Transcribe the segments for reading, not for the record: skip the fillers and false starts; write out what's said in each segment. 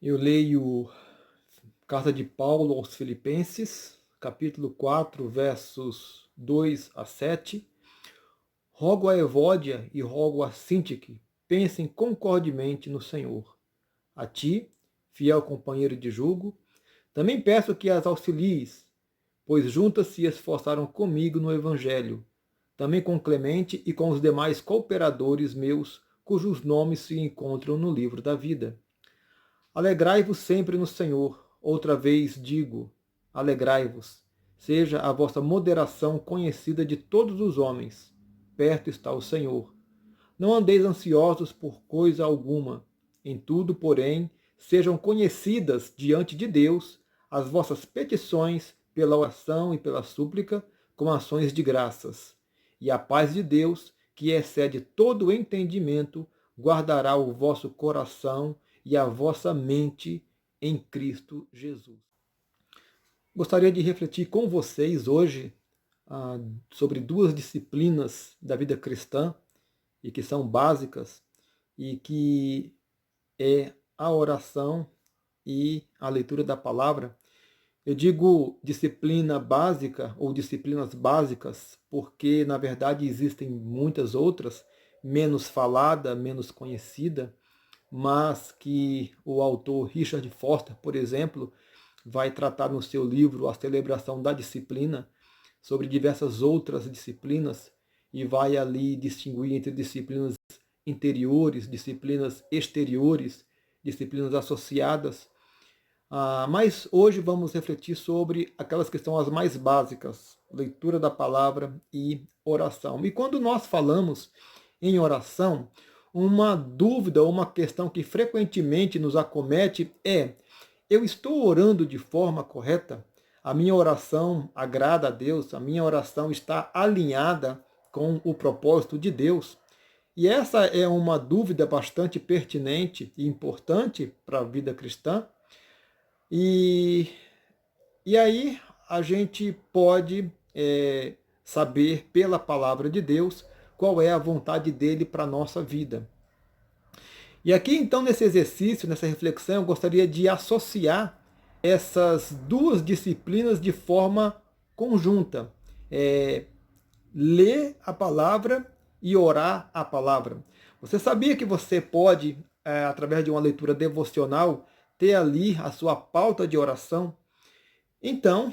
Eu leio Carta de Paulo aos Filipenses, capítulo 4, versos 2 a 7. Rogo a Evódia e rogo a Sintique, pensem concordemente no Senhor. A ti, fiel companheiro de jugo, também peço que as auxilies, pois juntas se esforçaram comigo no Evangelho, também com Clemente e com os demais cooperadores meus, cujos nomes se encontram no livro da vida. Alegrai-vos sempre no Senhor. Outra vez digo, alegrai-vos. Seja a vossa moderação conhecida de todos os homens. Perto está o Senhor. Não andeis ansiosos por coisa alguma. Em tudo, porém, sejam conhecidas diante de Deus as vossas petições pela oração e pela súplica, com ações de graças. E a paz de Deus, que excede todo o entendimento, guardará o vosso coração e a vossa mente em Cristo Jesus. Gostaria de refletir com vocês hoje sobre duas disciplinas da vida cristã e que são básicas e que é a oração e a leitura da palavra. Eu digo disciplina básica ou disciplinas básicas porque, na verdade, existem muitas outras, menos falada, menos conhecida, mas que o autor Richard Foster, por exemplo, vai tratar no seu livro A Celebração da Disciplina, sobre diversas outras disciplinas, e vai ali distinguir entre disciplinas interiores, disciplinas exteriores, disciplinas associadas. Mas hoje vamos refletir sobre aquelas que são as mais básicas, leitura da palavra e oração. E quando nós falamos em oração, uma dúvida ou uma questão que frequentemente nos acomete é: eu estou orando de forma correta? A minha oração agrada a Deus? A minha oração está alinhada com o propósito de Deus? E essa é uma dúvida bastante pertinente e importante para a vida cristã. E, e aí a gente pode saber pela palavra de Deus qual é a vontade dele para a nossa vida. E aqui então nesse exercício, nessa reflexão, eu gostaria de associar essas duas disciplinas de forma conjunta. Ler a palavra e orar a palavra. Você sabia que você pode, através de uma leitura devocional, ter ali a sua pauta de oração? Então,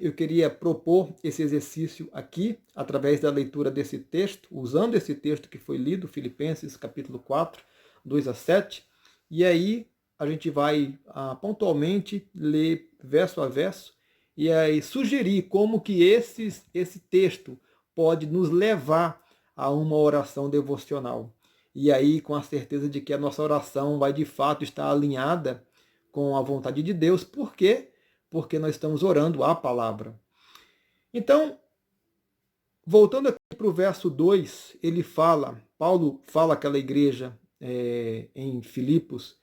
eu queria propor esse exercício aqui, através da leitura desse texto, usando esse texto que foi lido, Filipenses capítulo 4, 2 a 7, e aí a gente vai pontualmente ler verso a verso, e aí sugerir como que esse texto pode nos levar a uma oração devocional. E aí, com a certeza de que a nossa oração vai de fato estar alinhada com a vontade de Deus. Por quê? Porque nós estamos orando a palavra. Então, voltando aqui para o verso 2, Paulo fala àquela igreja em Filipos: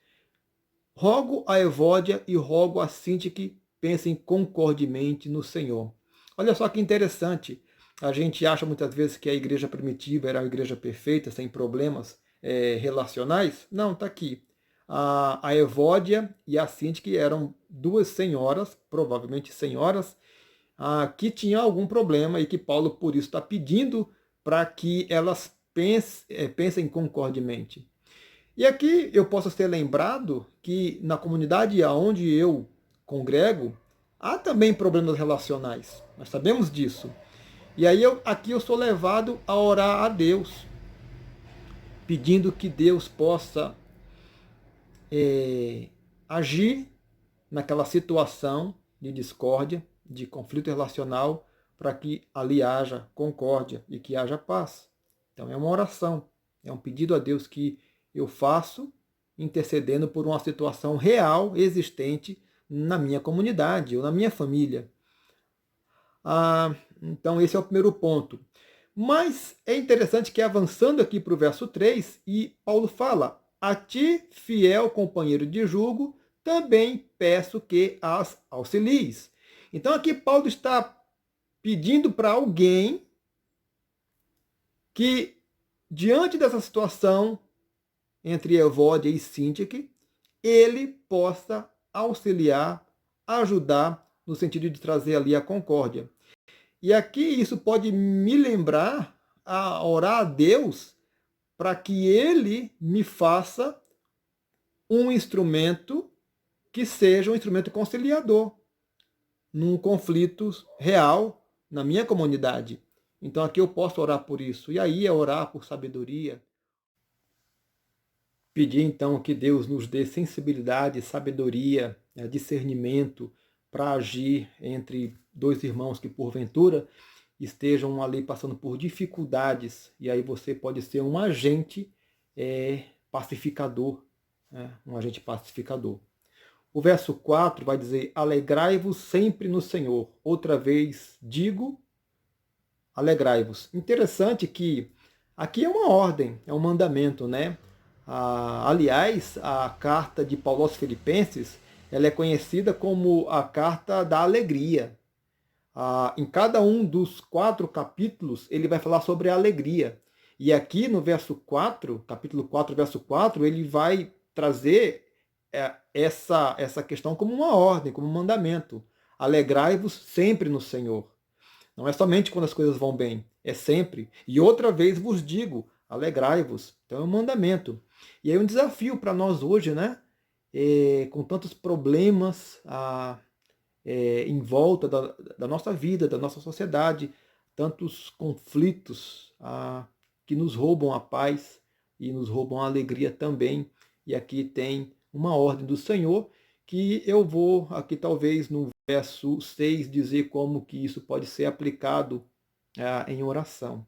rogo a Evódia e rogo a Sintique que pensem concordemente no Senhor. Olha só que interessante. A gente acha muitas vezes que a igreja primitiva era a igreja perfeita, sem problemas relacionais. Não, está aqui. A Evódia e a Sintique eram duas senhoras, provavelmente senhoras, que tinham algum problema e que Paulo, por isso, está pedindo para que elas pensem concordemente. E aqui eu posso ser lembrado que na comunidade aonde eu congrego, há também problemas relacionais. Nós sabemos disso. E aí aqui eu sou levado a orar a Deus, pedindo que Deus possa agir naquela situação de discórdia, de conflito relacional, para que ali haja concórdia e que haja paz. Então é uma oração, é um pedido a Deus que eu faço intercedendo por uma situação real, existente na minha comunidade ou na minha família. Então esse é o primeiro ponto. Mas é interessante que avançando aqui para o verso 3, e Paulo fala: a ti, fiel companheiro de jugo, também peço que as auxilies. Então aqui Paulo está pedindo para alguém que, diante dessa situação entre Evódia e Sintique, ele possa auxiliar, ajudar, no sentido de trazer ali a concórdia. E aqui isso pode me lembrar a orar a Deus para que ele me faça um instrumento que seja um instrumento conciliador num conflito real na minha comunidade. Então aqui eu posso orar por isso. E aí é orar por sabedoria. Pedir então que Deus nos dê sensibilidade, sabedoria, discernimento para agir entre dois irmãos que porventura estejam ali passando por dificuldades. E aí você pode ser um agente pacificador, né? Um agente pacificador. O verso 4 vai dizer: alegrai-vos sempre no Senhor. Outra vez digo, alegrai-vos. Interessante que aqui é uma ordem, é um mandamento, né? Aliás, a carta de Paulo aos Filipenses, ela é conhecida como a carta da alegria. Em cada um dos 4 capítulos, ele vai falar sobre a alegria. E aqui no verso 4, capítulo 4, verso 4, ele vai trazer essa questão como uma ordem, como um mandamento. Alegrai-vos sempre no Senhor. Não é somente quando as coisas vão bem, é sempre. E outra vez vos digo, alegrai-vos. Então é um mandamento. E aí um desafio para nós hoje, né? Com tantos problemas em volta da nossa vida, da nossa sociedade, tantos conflitos que nos roubam a paz e nos roubam a alegria também. E aqui tem uma ordem do Senhor que eu vou aqui talvez no verso 6 dizer como que isso pode ser aplicado em oração.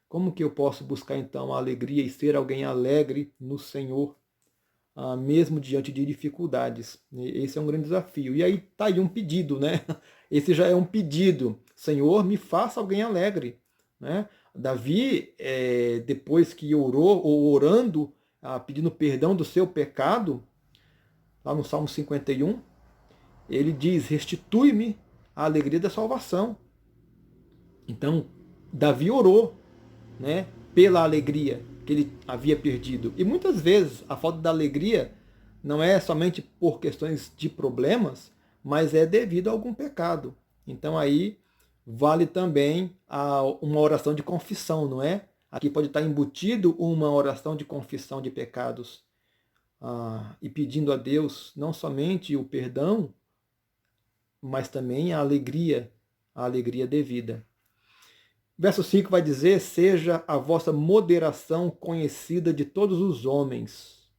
Como que eu posso buscar então a alegria e ser alguém alegre no Senhor, mesmo diante de dificuldades? Esse é um grande desafio. E aí está aí um pedido, né? Esse já é um pedido. Senhor, me faça alguém alegre, né? Davi, depois que orou, ou orando, pedindo perdão do seu pecado, lá no Salmo 51, ele diz: restitui-me a alegria da salvação. Então, Davi orou, né, pela alegria que ele havia perdido. E muitas vezes a falta da alegria não é somente por questões de problemas, mas é devido a algum pecado. Então aí vale também uma oração de confissão, não é? Aqui pode estar embutido uma oração de confissão de pecados, e pedindo a Deus não somente o perdão, mas também a alegria devida. Verso 5 vai dizer: seja a vossa moderação conhecida de todos os homens.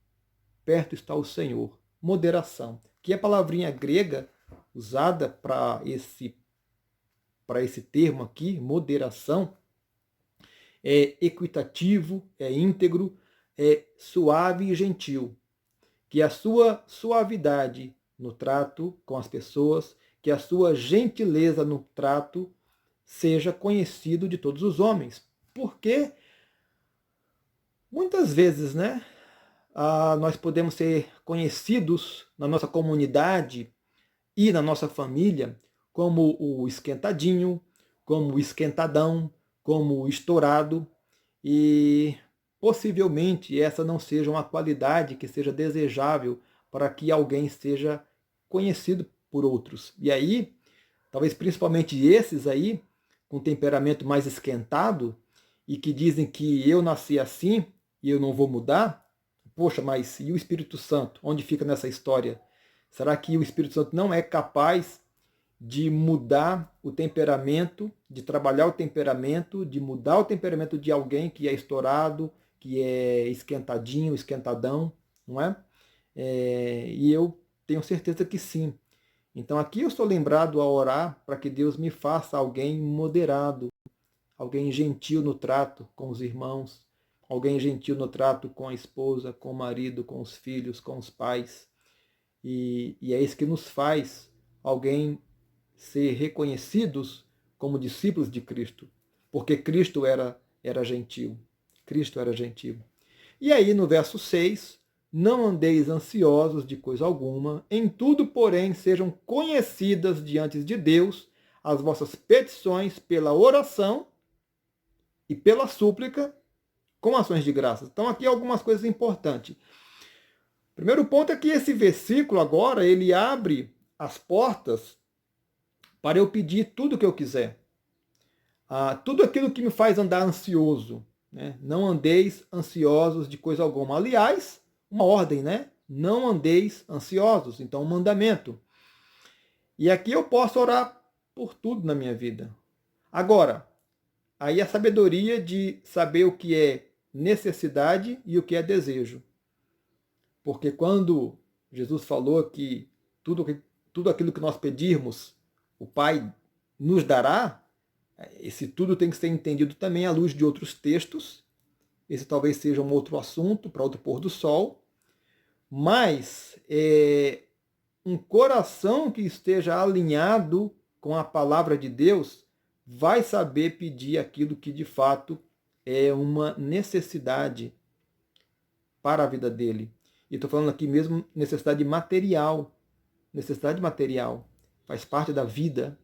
Perto está o Senhor. Moderação, que é a palavrinha grega usada para esse termo aqui, moderação, é equitativo, é íntegro, é suave e gentil. Que a sua suavidade no trato com as pessoas, que a sua gentileza no trato seja conhecido de todos os homens. Porque muitas vezes, né, nós podemos ser conhecidos na nossa comunidade e na nossa família como o esquentadinho, como o esquentadão, como o estourado, e possivelmente essa não seja uma qualidade que seja desejável para que alguém seja conhecido por outros. E aí, talvez principalmente esses aí, com temperamento mais esquentado, e que dizem que eu nasci assim e eu não vou mudar. Poxa, mas e o Espírito Santo? Onde fica nessa história? Será que o Espírito Santo não é capaz de mudar o temperamento, de trabalhar o temperamento, de mudar o temperamento de alguém que é estourado, que é esquentadinho, esquentadão, não é? E eu tenho certeza que sim. Então aqui eu sou lembrado a orar para que Deus me faça alguém moderado, alguém gentil no trato com os irmãos, alguém gentil no trato com a esposa, com o marido, com os filhos, com os pais. E é isso que nos faz alguém ser reconhecidos como discípulos de Cristo, porque Cristo era gentil. Cristo era gentil. E aí no verso 6, não andeis ansiosos de coisa alguma, em tudo, porém, sejam conhecidas diante de Deus as vossas petições pela oração e pela súplica com ações de graças. Então aqui algumas coisas importantes. Em Primeiro ponto é que esse versículo agora, ele abre as portas para eu pedir tudo o que eu quiser. Tudo aquilo que me faz andar ansioso, né? Não andeis ansiosos de coisa alguma. Aliás, uma ordem, né? Não andeis ansiosos. Então, um mandamento. E aqui eu posso orar por tudo na minha vida. Agora, aí a sabedoria de saber o que é necessidade e o que é desejo. Porque quando Jesus falou que tudo aquilo que nós pedirmos, o Pai nos dará, esse tudo tem que ser entendido também à luz de outros textos. Esse talvez seja um outro assunto para outro pôr do sol. Mas um coração que esteja alinhado com a palavra de Deus vai saber pedir aquilo que de fato é uma necessidade para a vida dele. E estou falando aqui mesmo necessidade material. Necessidade material faz parte da vida.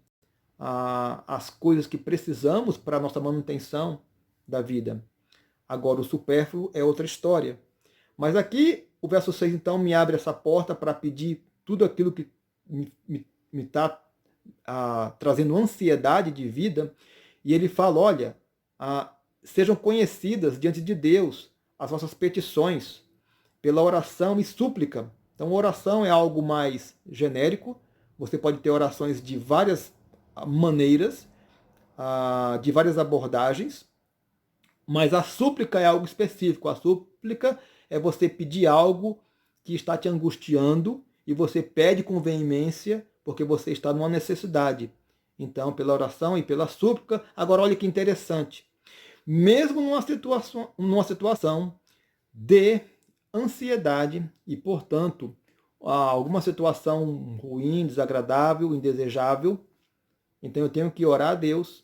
As coisas que precisamos para a nossa manutenção da vida. Agora, o supérfluo é outra história. Mas aqui, o verso 6, então, me abre essa porta para pedir tudo aquilo que me está trazendo ansiedade de vida. E ele fala, olha, sejam conhecidas diante de Deus as vossas petições pela oração e súplica. Então, oração é algo mais genérico. Você pode ter orações de várias maneiras, de várias abordagens, mas a súplica é algo específico. A súplica é você pedir algo que está te angustiando e você pede com veemência porque você está numa necessidade. Então, pela oração e pela súplica. Agora, olha que interessante. Mesmo numa situação de ansiedade e, portanto, alguma situação ruim, desagradável, indesejável, então eu tenho que orar a Deus.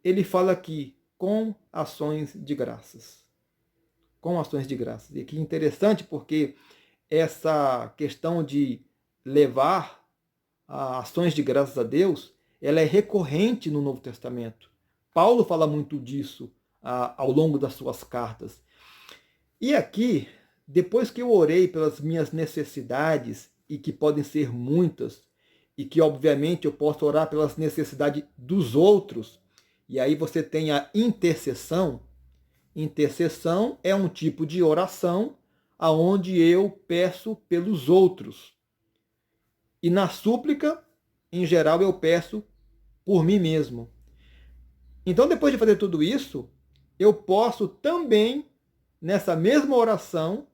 Ele fala aqui, com ações de graças. Com ações de graças. E que interessante porque essa questão de levar ações de graças a Deus, ela é recorrente no Novo Testamento. Paulo fala muito disso ao longo das suas cartas. E aqui, depois que eu orei pelas minhas necessidades, e que podem ser muitas, e que obviamente eu posso orar pelas necessidades dos outros, e aí você tem a intercessão. Intercessão é um tipo de oração aonde eu peço pelos outros. E na súplica, em geral, eu peço por mim mesmo. Então, depois de fazer tudo isso, eu posso também, nessa mesma oração,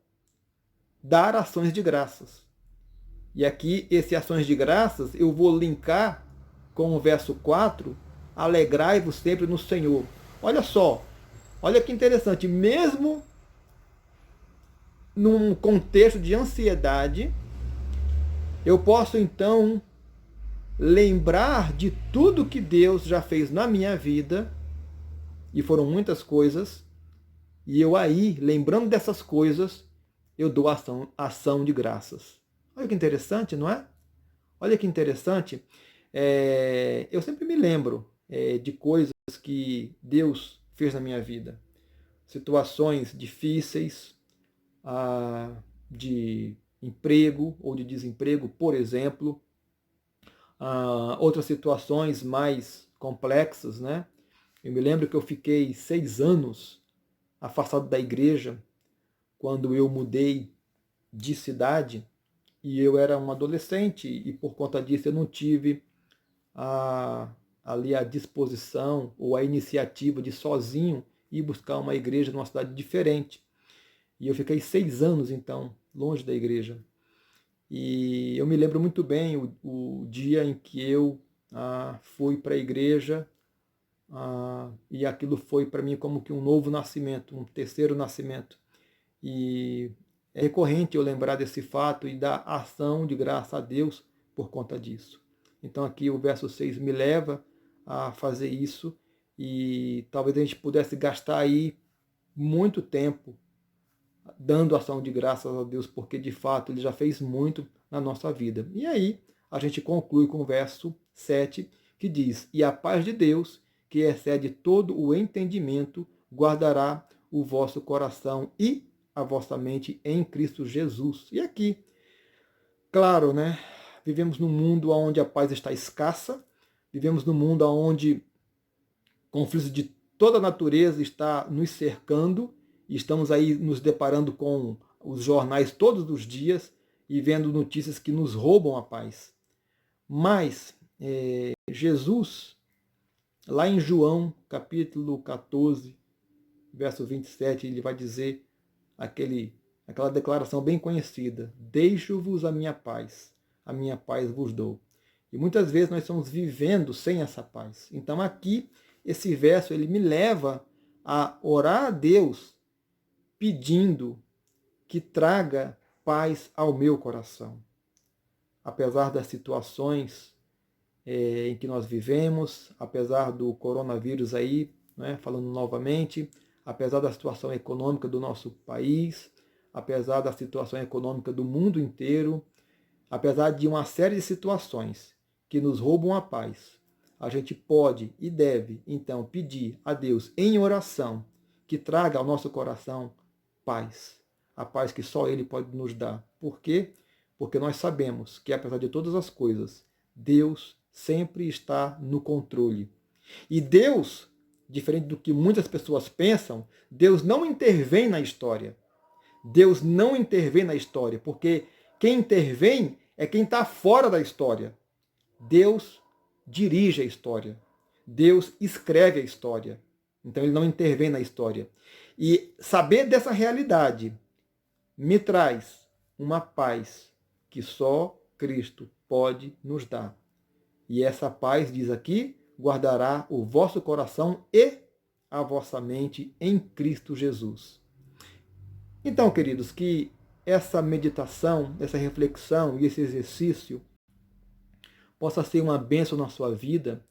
dar ações de graças. E aqui, esse ações de graças, eu vou linkar com o verso 4, alegrai-vos sempre no Senhor. Olha só, olha que interessante, mesmo num contexto de ansiedade, eu posso então lembrar de tudo que Deus já fez na minha vida, e foram muitas coisas, e eu aí, lembrando dessas coisas, eu dou ação de graças. Olha que interessante, não é? Olha que interessante. Eu sempre me lembro de coisas que Deus fez na minha vida. Situações difíceis, de emprego ou de desemprego, por exemplo. Outras situações mais complexas, né? Eu me lembro que eu fiquei 6 anos afastado da igreja quando eu mudei de cidade e eu era um adolescente e por conta disso eu não tive ali a disposição ou a iniciativa de sozinho ir buscar uma igreja numa cidade diferente. E eu fiquei 6 anos então longe da igreja. E eu me lembro muito bem o dia em que eu fui para a igreja e aquilo foi para mim como que um novo nascimento, um terceiro nascimento. E é recorrente eu lembrar desse fato e dar ação de graça a Deus por conta disso. Então aqui o verso 6 me leva a fazer isso e talvez a gente pudesse gastar aí muito tempo dando ação de graças a Deus, porque de fato Ele já fez muito na nossa vida. E aí a gente conclui com o verso 7, que diz, e a paz de Deus, que excede todo o entendimento, guardará o vosso coração e a vossa mente em Cristo Jesus. E aqui, claro, né? Vivemos num mundo onde a paz está escassa, vivemos num mundo onde conflitos de toda natureza está nos cercando, e estamos aí nos deparando com os jornais todos os dias e vendo notícias que nos roubam a paz. Mas Jesus, lá em João, capítulo 14, verso 27, ele vai dizer aquela declaração bem conhecida: deixo-vos a minha paz vos dou. E muitas vezes nós estamos vivendo sem essa paz. Então aqui, esse verso, ele me leva a orar a Deus pedindo que traga paz ao meu coração. Apesar das situações em que nós vivemos, apesar do coronavírus aí, né, falando novamente, apesar da situação econômica do nosso país, apesar da situação econômica do mundo inteiro, apesar de uma série de situações que nos roubam a paz, a gente pode e deve, então, pedir a Deus em oração que traga ao nosso coração paz, a paz que só Ele pode nos dar. Por quê? Porque nós sabemos que, apesar de todas as coisas, Deus sempre está no controle. E Deus, diferente do que muitas pessoas pensam, Deus não intervém na história. Deus não intervém na história, porque quem intervém é quem está fora da história. Deus dirige a história. Deus escreve a história. Então ele não intervém na história. E saber dessa realidade me traz uma paz que só Cristo pode nos dar. E essa paz, diz aqui, guardará o vosso coração e a vossa mente em Cristo Jesus. Então, queridos, que essa meditação, essa reflexão e esse exercício possa ser uma bênção na sua vida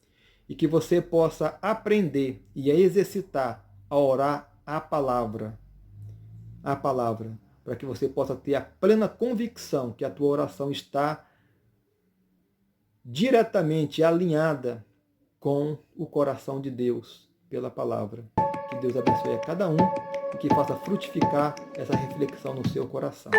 e que você possa aprender e a exercitar a orar a palavra, para que você possa ter a plena convicção que a tua oração está diretamente alinhada com o coração de Deus pela palavra. Que Deus abençoe a cada um e que faça frutificar essa reflexão no seu coração.